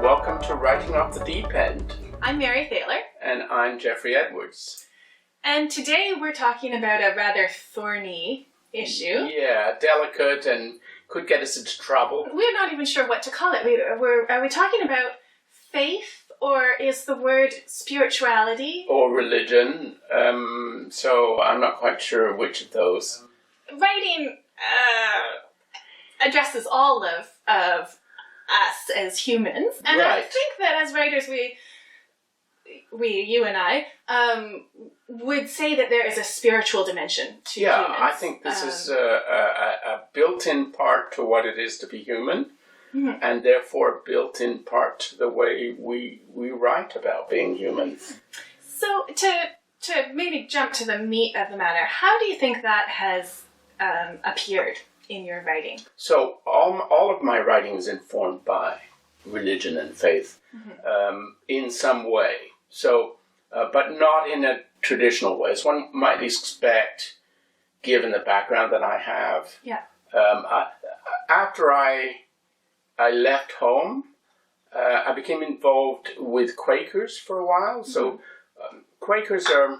welcome to Writing Off the Deep End. I'm Mary Thaler. And I'm Geoffrey Edwards. And today we're talking about a rather thorny issue. Yeah, delicate and could get us into trouble. We're not even sure what to call it. Are we talking about faith, or is the word spirituality? Or religion. So I'm not quite sure which of those. Writing addresses all of us as humans. And right. I think that as writers you and I, would say that there is a spiritual dimension to humans. Yeah, I think this is a built-in part to what it is to be human, mm-hmm. and therefore built-in part to the way we write about being human. So to maybe jump to the meat of the matter, how do you think that has appeared in your writing? So all of my writing is informed by religion and faith, mm-hmm. In some way. So, but not in a traditional way, as one might expect, given the background that I have. Yeah. After I left home, I became involved with Quakers for a while. Mm-hmm. So, Quakers are,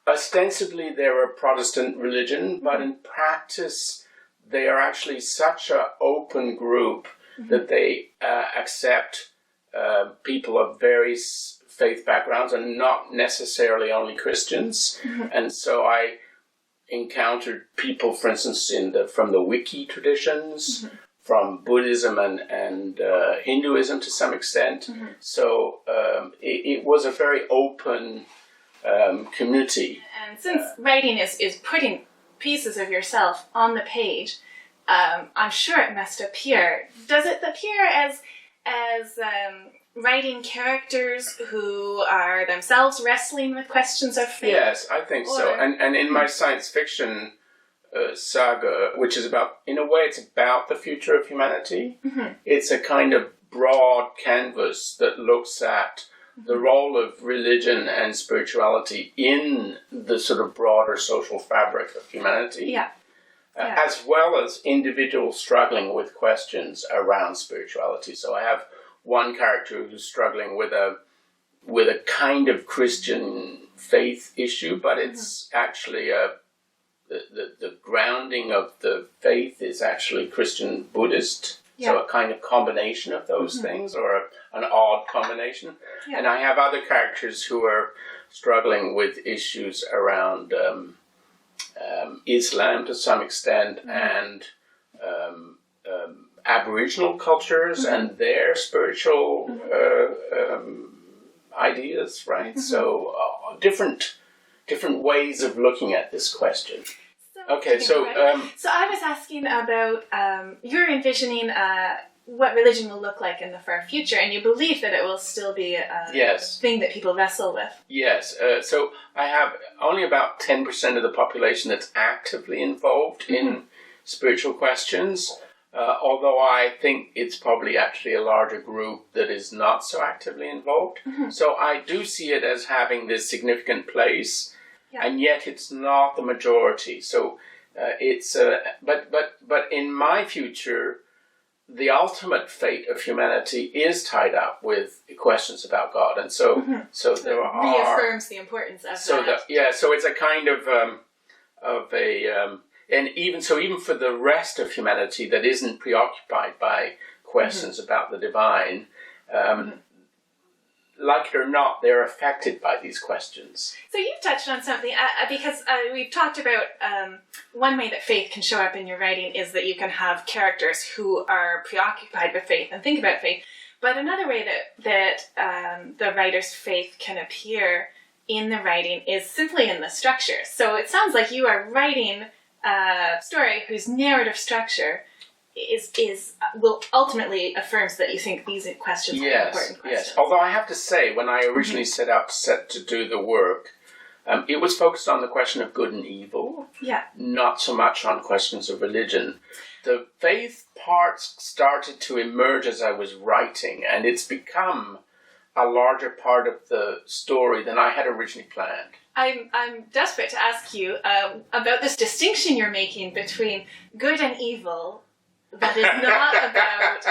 ostensibly they're a Protestant religion, mm-hmm. but in practice they are actually such an open group, mm-hmm. that they accept people of various faith backgrounds and not necessarily only Christians. Mm-hmm. And so I encountered people, for instance, from the Wiki traditions, mm-hmm. from Buddhism and Hinduism to some extent. Mm-hmm. So it was a very open community. And since writing is putting pieces of yourself on the page, I'm sure it must appear. Does it appear as writing characters who are themselves wrestling with questions of faith? Yes, I think so. And in my science fiction saga, which is in a way, it's about the future of humanity. Mm-hmm. It's a kind of broad canvas that looks at the role of religion and spirituality in the sort of broader social fabric of humanity. Yeah. As well as individuals struggling with questions around spirituality. So I have one character who's struggling with a kind of Christian faith issue, but it's mm-hmm. actually the grounding of the faith is actually Christian Buddhist. Yeah. So a kind of combination of those mm-hmm. things, or an odd combination. Yeah. And I have other characters who are struggling with issues around Islam to some extent, mm-hmm. and Aboriginal cultures mm-hmm. and their spiritual mm-hmm. Ideas, right? Mm-hmm. So different ways of looking at this question. So I was asking about you're envisioning what religion will look like in the far future, and you believe that it will still be a thing that people wrestle with. Yes. So I have only about 10% of the population that's actively involved mm-hmm. in spiritual questions, although I think it's probably actually a larger group that is not so actively involved. Mm-hmm. So I do see it as having this significant place, and yet it's not the majority. So it's but in my future, the ultimate fate of humanity is tied up with questions about God, and so mm-hmm. so there reaffirms the importance of that. So it's a kind of and even for the rest of humanity that isn't preoccupied by questions mm-hmm. about the divine, mm-hmm. like it or not, they're affected by these questions. So you've touched on something, because we've talked about one way that faith can show up in your writing is that you can have characters who are preoccupied with faith and think about faith. But another way that the writer's faith can appear in the writing is simply in the structure. So it sounds like you are writing a story whose narrative structure will ultimately affirms that you think these questions are important questions. Yes. Although I have to say, when I originally mm-hmm. set to do the work, it was focused on the question of good and evil. Yeah. Not so much on questions of religion. The faith parts started to emerge as I was writing, and it's become a larger part of the story than I had originally planned. I'm desperate to ask you about this distinction you're making between good and evil that is not about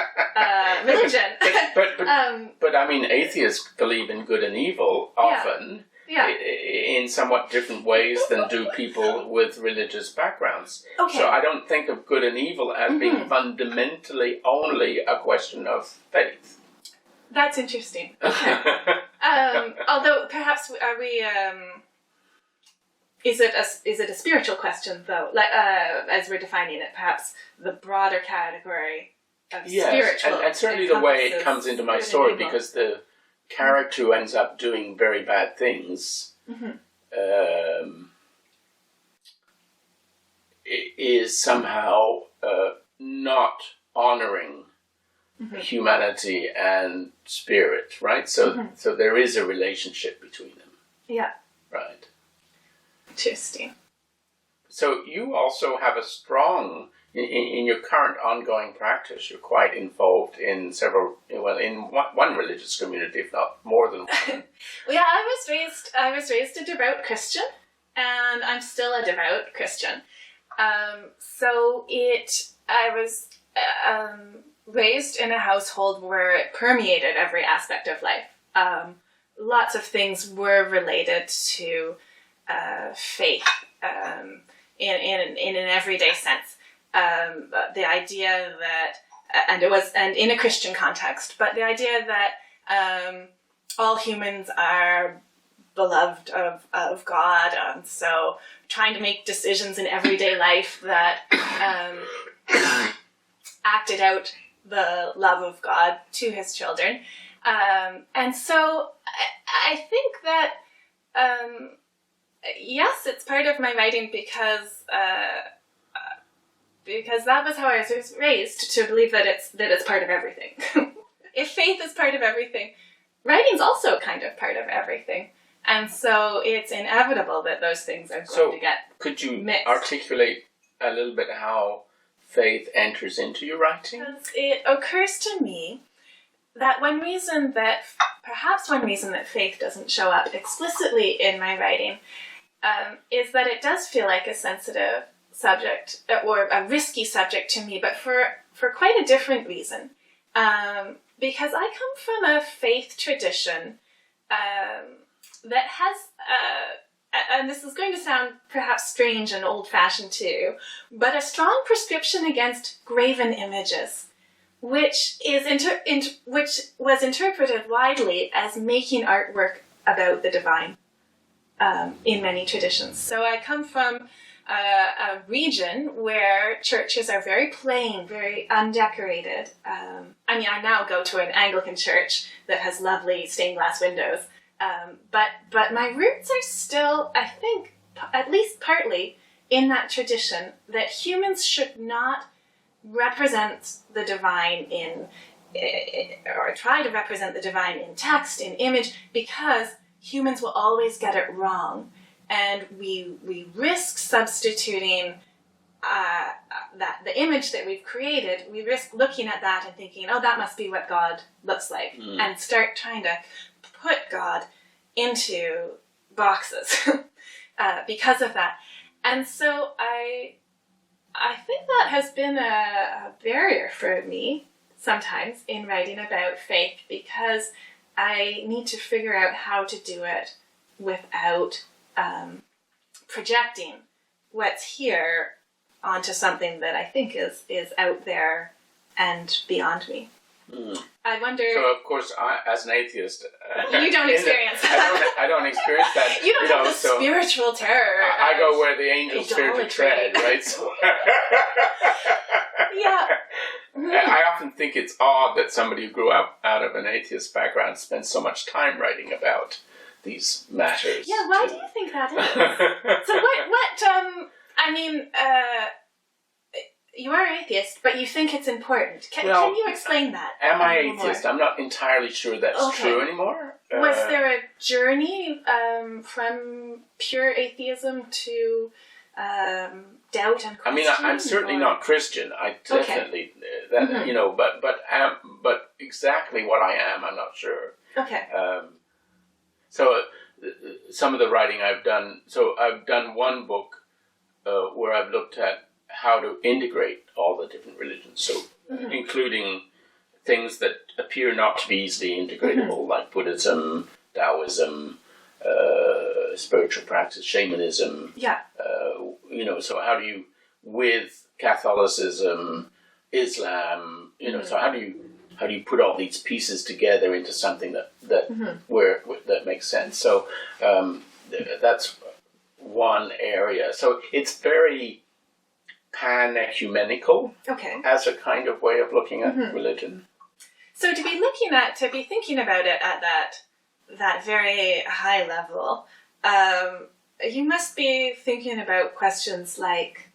religion. But I mean, atheists believe in good and evil often. Yeah. In somewhat different ways than do people with religious backgrounds. Okay. So I don't think of good and evil as being fundamentally only a question of faith. That's interesting. Okay. Although perhaps are we? Is it a spiritual question though? Like as we're defining it, perhaps the broader category of spiritual. And certainly the way it comes into my story, because the character who ends up doing very bad things is somehow not honoring humanity and spirit, right? So there is a relationship between them. Yeah. Right. Interesting. So you also have a strong, in your current ongoing practice, you're quite involved in in one religious community, if not more than one. Yeah, I was raised a devout Christian, and I'm still a devout Christian. I was raised in a household where it permeated every aspect of life. Lots of things were related to faith in an everyday sense. The idea that, and in a Christian context, but the idea that all humans are beloved of God, and so trying to make decisions in everyday life that acted out the love of God to his children. And so I think that, yes, it's part of my writing because that was how I was raised, to believe that it's part of everything. If faith is part of everything, writing's also kind of part of everything. And so it's inevitable that those things are going to get could you mixed. articulate a little bit how faith enters into your writing? It occurs to me that perhaps one reason that faith doesn't show up explicitly in my writing is that it does feel like a sensitive subject or a risky subject to me, but for quite a different reason. Because I come from a faith tradition that has, and this is going to sound perhaps strange and old-fashioned too, but a strong prescription against graven images, which was interpreted widely as making artwork about the divine in many traditions. So I come from a region where churches are very plain, very undecorated. I now go to an Anglican church that has lovely stained glass windows. But my roots are still, I think, at least partly in that tradition that humans should not represent the divine or try to represent the divine in text, in image, because humans will always get it wrong. And we risk substituting that the image that we've created, we risk looking at that and thinking, oh, that must be what God looks like, and start trying to put God into boxes because of that. And so I think that has been a barrier for me sometimes in writing about faith, because I need to figure out how to do it without projecting what's here onto something that I think is out there and beyond me. I wonder. So, of course, as an atheist, you don't experience that. I don't experience that. You don't have the spiritual terror. I go where the angels fear to tread, right? So yeah. I often think it's odd that somebody who grew up out of an atheist background spends so much time writing about these matters. Yeah, why do you think that is? So you are atheist, but you think it's important. Can you explain that? Am I atheist? More? I'm not entirely sure that's true anymore. Was there a journey from pure atheism to doubt and question? I'm certainly not Christian. I definitely but exactly what I am, I'm not sure. Okay. So some of the writing I've done. So I've done one book where I've looked at how to integrate all the different religions. So including things that appear not to be easily integratable, like Buddhism, Taoism, spiritual practice, shamanism. Yeah. So how do you, with Catholicism, Islam, so how do you put all these pieces together into something that makes sense? So that's one area. So it's very pan-ecumenical as a kind of way of looking at religion. So to be thinking about it at that very high level, you must be thinking about questions like,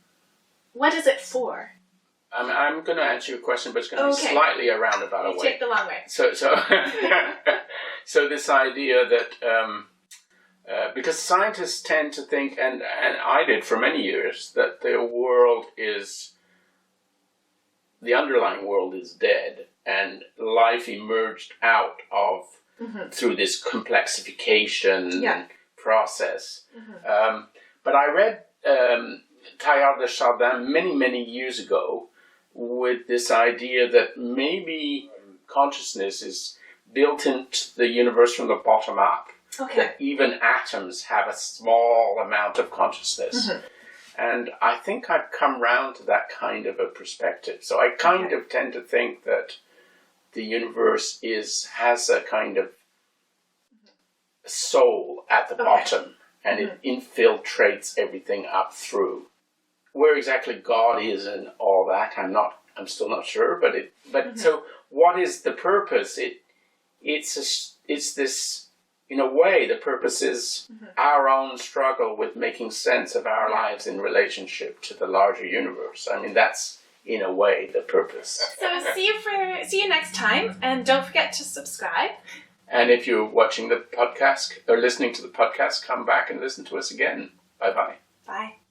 what is it for? I'm going to answer your question, but it's going to be slightly a roundabout way. Take the long way. So this idea that because scientists tend to think, and I did for many years, that the underlying world is dead, and life emerged out of through this complexification process. But I read Teilhard de Chardin many years ago with this idea that maybe consciousness is built into the universe from the bottom up. That even atoms have a small amount of consciousness. And I think I've come round to that kind of a perspective. So I kind of tend to think that the universe has a kind of soul at the bottom, and it infiltrates everything up through. Where exactly God is and all that, I'm still not sure. But so what is the purpose? It's this. In a way, the purpose is our own struggle with making sense of our lives in relationship to the larger universe. I mean, that's, in a way, the purpose. So see you next time, and don't forget to subscribe. And if you're watching the podcast or listening to the podcast, come back and listen to us again. Bye-bye. Bye.